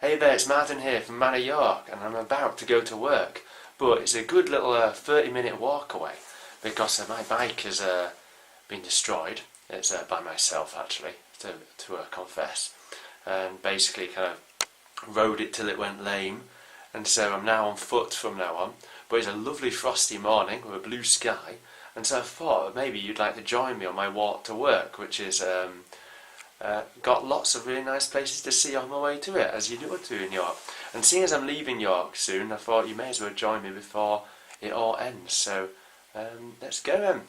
Hey there, it's Martin here from Manor York, and I'm about to go to work, but it's a good little 30-minute walk away because my bike has been destroyed. It's by myself, actually, to confess, and basically kind of rode it till it went lame, and so I'm now on foot from now on. But it's a lovely frosty morning with a blue sky, and so I thought maybe you'd like to join me on my walk to work, which is got lots of really nice places to see on my way to it, as you do in York. And seeing as I'm leaving York soon, I thought you may as well join me before it all ends. So let's go then.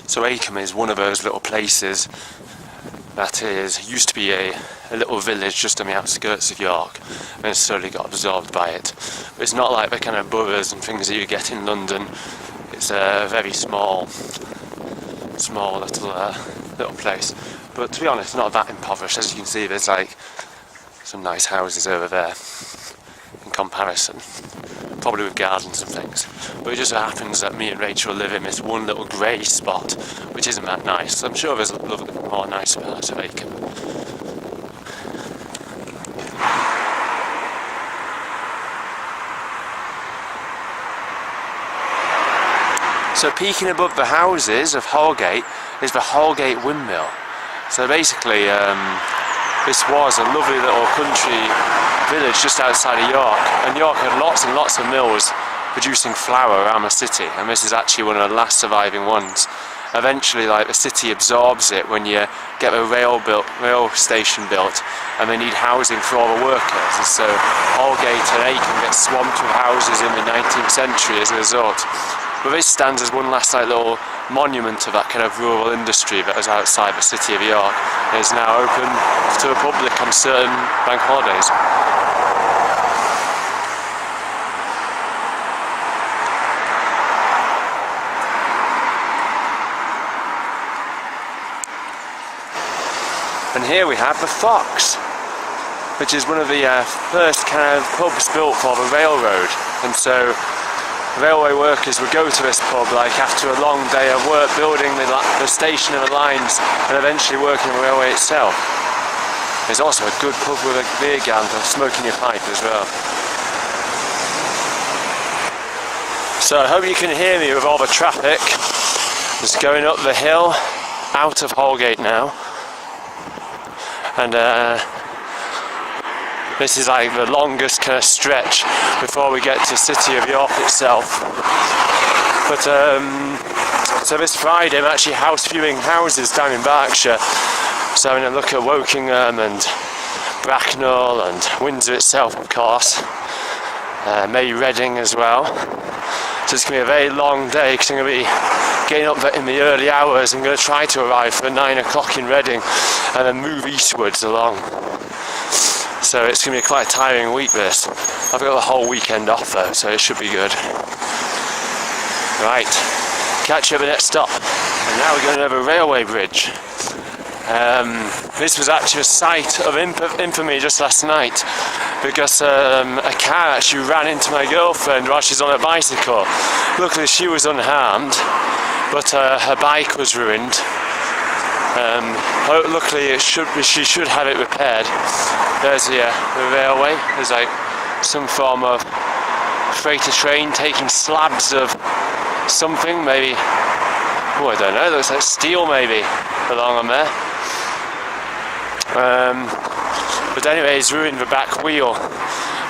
So Acomb is one of those little places that used to be a little village just on the outskirts of York, and it slowly got absorbed by it. But it's not like the kind of boroughs and things that you get in London. It's a very small little place. But to be honest, not that impoverished. As you can see, there's like some nice houses over there in comparison, probably with gardens and things. But it just so happens that me and Rachel live in this one little grey spot, which isn't that nice. I'm sure there's a lovely, more nice part of Acomb. So peeking above the houses of Holgate is the Holgate Windmill. So basically, this was a lovely little country village just outside of York, and York had lots and lots of mills producing flour around the city, and this is actually one of the last surviving ones. Eventually, like, the city absorbs it when you get a rail station built, and they need housing for all the workers, and so Holgate and Acomb get swamped with houses in the 19th century as a result. But this stands as one last little monument of that kind of rural industry that was outside the city of York, and is now open to the public on certain bank holidays. And here we have the Fox, which is one of the first kind of pubs built for the railroad. And so railway workers would go to this pub like after a long day of work building the station and the lines, and eventually working the railway itself. There's also a good pub with a beer garden for smoking your pipe as well. So I hope you can hear me with all the traffic. Just going up the hill out of Holgate now. And this is like the longest kind of stretch before we get to the city of York itself. But so this Friday I'm actually house viewing houses down in Berkshire. So having a look at Wokingham and Bracknell and Windsor itself, of course. Maybe Reading as well. So it's going to be a very long day because I'm going to be getting up in the early hours. I'm going to try to arrive for 9 o'clock in Reading and then move eastwards along. So it's going to be quite a tiring week, this. I've got the whole weekend off though, so it should be good. Right, catch you at the next stop. And now we're going over a railway bridge. This was actually a site of infamy just last night, because a car actually ran into my girlfriend while she's on a bicycle. Luckily she was unharmed, but her bike was ruined. Luckily she should have it repaired. There's the railway. There's like some form of freighter train taking slabs of something, maybe, oh I don't know, it looks like steel maybe, along on there. But anyway, it's ruined the back wheel.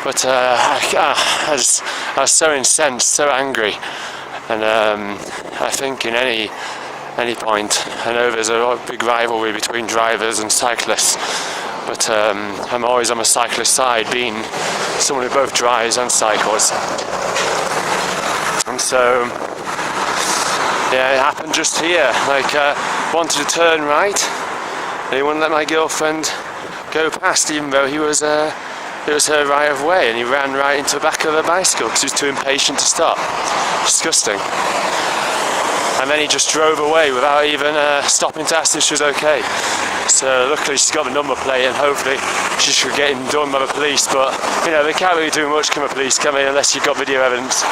But I was so incensed, so angry, and I think in any point, I know there's a big rivalry between drivers and cyclists, but I'm always on the cyclist side, being someone who both drives and cycles. And so, yeah, it happened just here. Like, wanted to turn right, and he wouldn't let my girlfriend go past, even though it was her right of way, and he ran right into the back of her bicycle because he was too impatient to stop. Disgusting. And then he just drove away without even stopping to ask if she was okay. So luckily she's got the number plate and hopefully she should get him done by the police, but you know, they can't really do much, can the police, can they, unless you've got video evidence.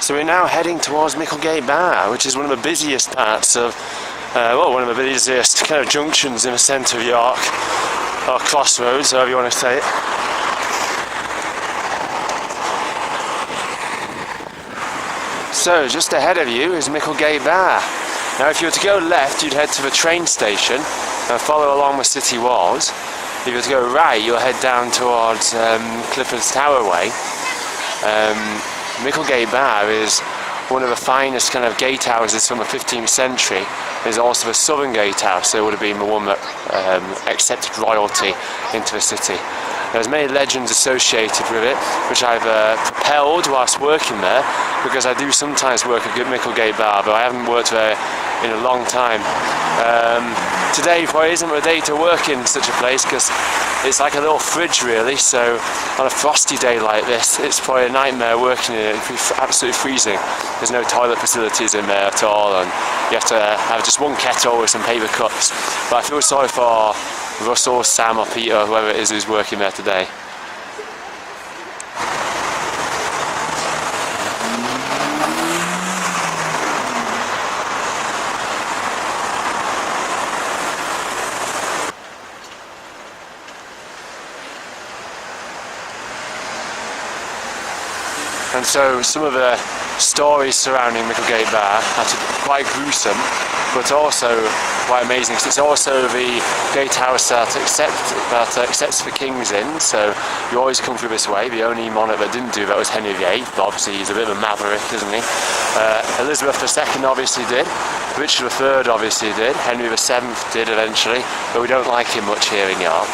So we're now heading towards Micklegate Bar, which is one of the busiest parts of, well, one of the busiest kind of junctions in the centre of York, or crossroads, however you want to say it. So just ahead of you is Micklegate Bar. Now if you were to go left, you'd head to the train station and follow along the city walls. If you were to go right, you'll head down towards Clifford's Tower Way. Micklegate Bar is one of the finest kind of gatehouses from the 15th century. There's also the Southern Gatehouse, so it would have been the one that accepted royalty into the city. There's many legends associated with it, which I've propelled whilst working there, because I do sometimes work at Micklegate Bar, but I haven't worked there in a long time. Today probably isn't the day to work in such a place, because it's like a little fridge really, so on a frosty day like this, it's probably a nightmare working in it. It's absolutely freezing. There's no toilet facilities in there at all, and you have to have just one kettle with some paper cups. But I feel sorry for Russell, Sam or Peter, whoever it is who's working there today. And so some of the stories surrounding Micklegate Bar are quite gruesome, but also quite amazing, because it's also the gatehouse that accepts the kings in, so you always come through this way. The only monarch that didn't do that was Henry VIII, but obviously he's a bit of a maverick, isn't he? Elizabeth II obviously did, Richard III obviously did, Henry VII did eventually, but we don't like him much here in York.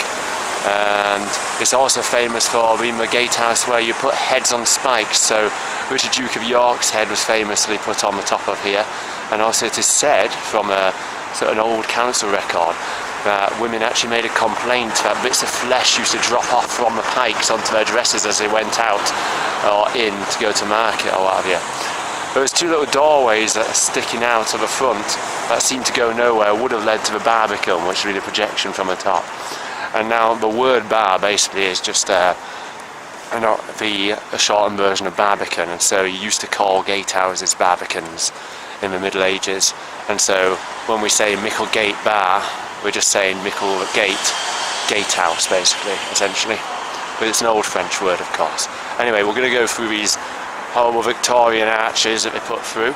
And it's also famous for being the gatehouse where you put heads on spikes, so Richard Duke of York's head was famously put on the top of here. And also it is said from an old council record that women actually made a complaint that bits of flesh used to drop off from the pikes onto their dresses as they went out or in to go to market or what have you. There was two little doorways that are sticking out of the front that seemed to go nowhere, would have led to the Barbican, which would be the projection from the top. And now the word bar basically is just a shortened version of Barbican, and so you used to call gatehouses Barbicans in the Middle Ages. And so when we say Micklegate Bar, we're just saying Micklegate, gatehouse basically, essentially. But it's an old French word, of course. Anyway, we're going to go through these horrible Victorian arches that they put through.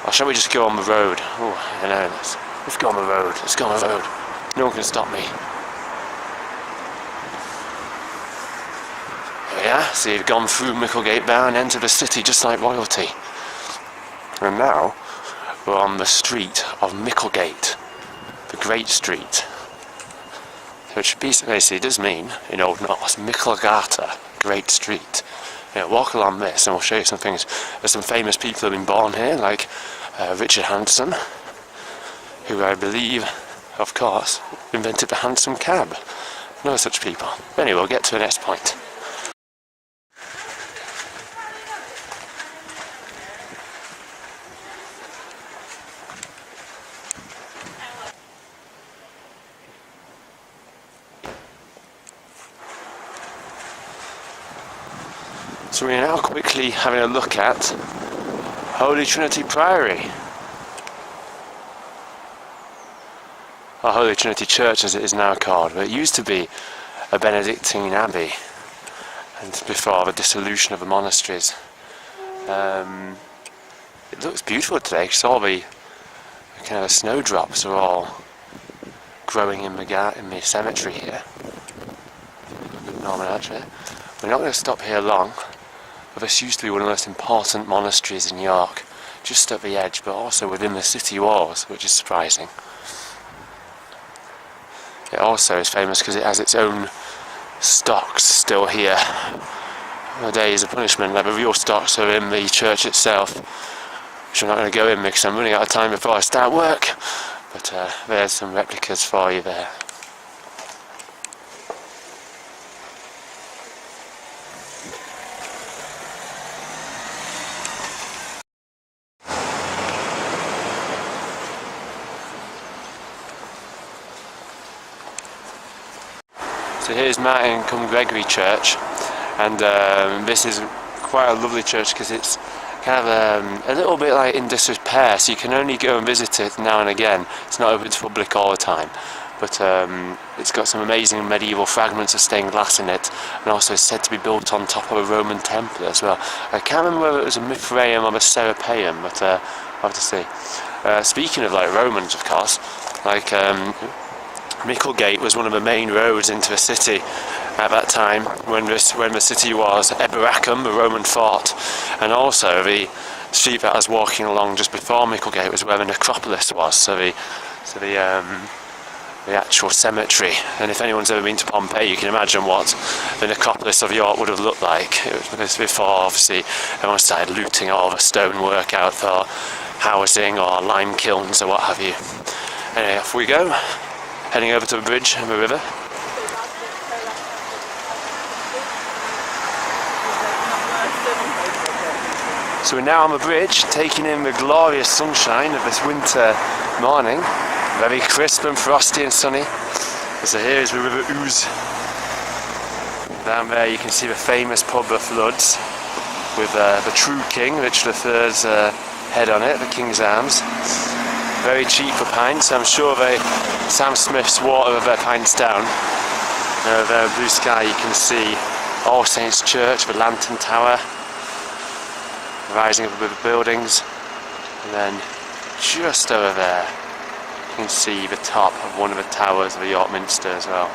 Or shall we just go on the road? Oh, I don't know. Let's go on the road. Let's go on the road. No one can stop me. There we are. So you've gone through Micklegate Bar and entered the city just like royalty. And now we're on the street of Micklegate, the Great Street, which basically does mean in Old Norse Mikkelgata, Great Street. You know, walk along this and we'll show you some things. There's some famous people who have been born here, like Richard Hanson, who I believe, of course, invented the hansom cab. No such people. But anyway, we'll get to the next point. So we're now quickly having a look at Holy Trinity Priory. Or Holy Trinity Church as it is now called, but it used to be a Benedictine abbey, and before the dissolution of the monasteries. It looks beautiful today because all the kind of snowdrops are all growing in the cemetery here. Norman Archer. We're not going to stop here long, but this used to be one of the most important monasteries in York, just at the edge, but also within the city walls, which is surprising. It also is famous because it has its own stocks still here. The days of punishment, like the real stocks are in the church itself, which I'm not going to go in because I'm running out of time before I start work. But there's some replicas for you there. So here's Martin cum Gregory Church, and this is quite a lovely church because it's kind of a little bit like in disrepair, so you can only go and visit it now and again. It's not open to public all the time, but it's got some amazing medieval fragments of stained glass in it, and also it's said to be built on top of a Roman temple as well. I can't remember whether it was a Mithraeum or a Serapeum, but I'll have to see. Speaking of like Romans, of course, like Micklegate was one of the main roads into the city at that time when the city was Eboracum, a Roman fort, and also the street that I was walking along just before Micklegate was where the necropolis was, so the actual cemetery. And if anyone's ever been to Pompeii, you can imagine what the necropolis of York would have looked like. It was before, obviously, everyone started looting all the stonework out for housing or lime kilns or what have you. Anyway, off we go, heading over to the bridge and the river. So we're now on the bridge, taking in the glorious sunshine of this winter morning. Very crisp and frosty and sunny. So here is the River Ouse. Down there you can see the famous pub, the Floods, with the true king, Richard III's head on it, the King's Arms. Very cheap for pints. I'm sure Sam Smith's water their pints down. Over blue sky you can see All Saints Church, the Lantern Tower, rising up above the buildings, and then just over there you can see the top of one of the towers of the York Minster as well.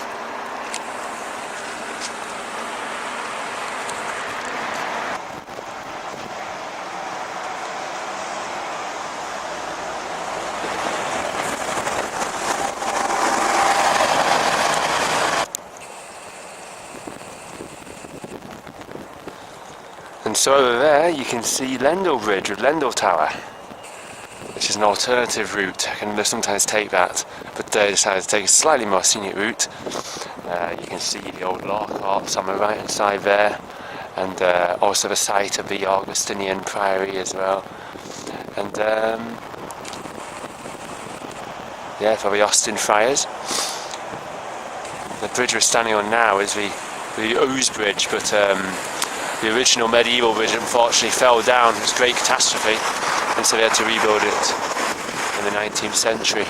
And so over there you can see Lendal Bridge with Lendal Tower, which is an alternative route. I can sometimes take that, but they decided to take a slightly more scenic route. You can see the old law courts on the right hand side there, and also the site of the Augustinian Priory as well. And yeah, for the Austin Friars. The bridge we're standing on now is the Ouse Bridge, but the original medieval bridge unfortunately fell down. It was a great catastrophe, and so they had to rebuild it in the 19th century.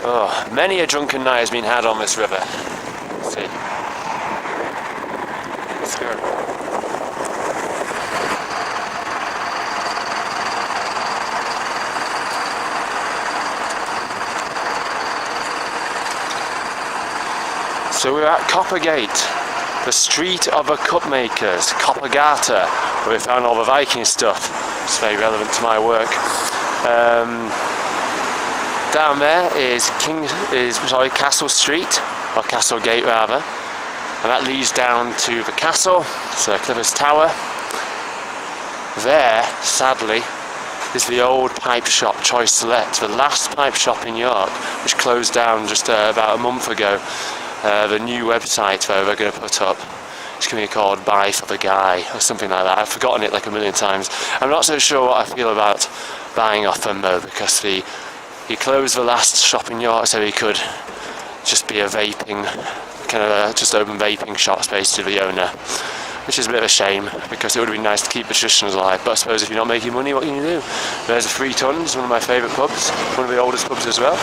Oh, many a drunken night has been had on this river. Let's see. Let's go. So we're at Coppergate, the street of the cupmakers, Coppergata, where we found all the Viking stuff. It's very relevant to my work. Down there is Castle Street, or Castle Gate rather, and that leads down to the castle, so Clifford's Tower. There, sadly, is the old pipe shop Choice Select, the last pipe shop in York, which closed down just about a month ago. The new website where we're going to put up, it's going to be called Buy for the Guy or something like that. I've forgotten it like a million times. I'm not so sure what I feel about buying off them though, because he closed the last shop in York so he could just be a vaping, kind of just open vaping shop space to the owner, which is a bit of a shame because it would have been nice to keep the traditions alive. But I suppose if you're not making money, what can you do? There's a Three Tons, one of my favourite pubs, one of the oldest pubs as well.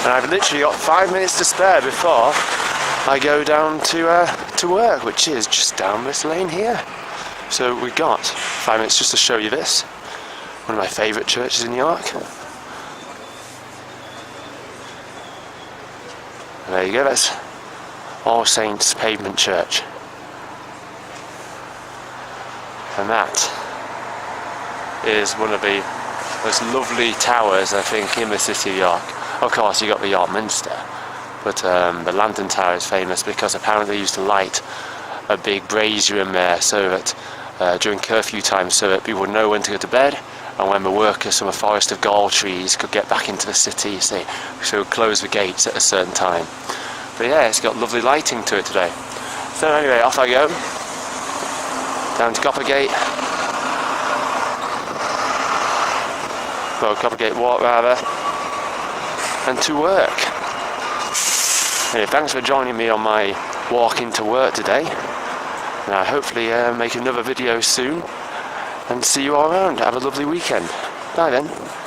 And I've literally got 5 minutes to spare before I go down to work, which is just down this lane here. So we got 5 minutes just to show you this. One of my favourite churches in York. And there you go, that's All Saints Pavement Church. And that is one of the most lovely towers, I think, in the city of York. Of course, you got the York Minster, but the Lantern Tower is famous because apparently they used to light a big brazier in there so that during curfew time, so that people would know when to go to bed, and when the workers from a forest of gall trees could get back into the city, you see, so close the gates at a certain time. But yeah, it's got lovely lighting to it today. So anyway, off I go, down to Coppergate. Well, Coppergate Walk rather, and to work. Anyway, thanks for joining me on my walk into work today. And I'll hopefully make another video soon. And see you all around. Have a lovely weekend. Bye then.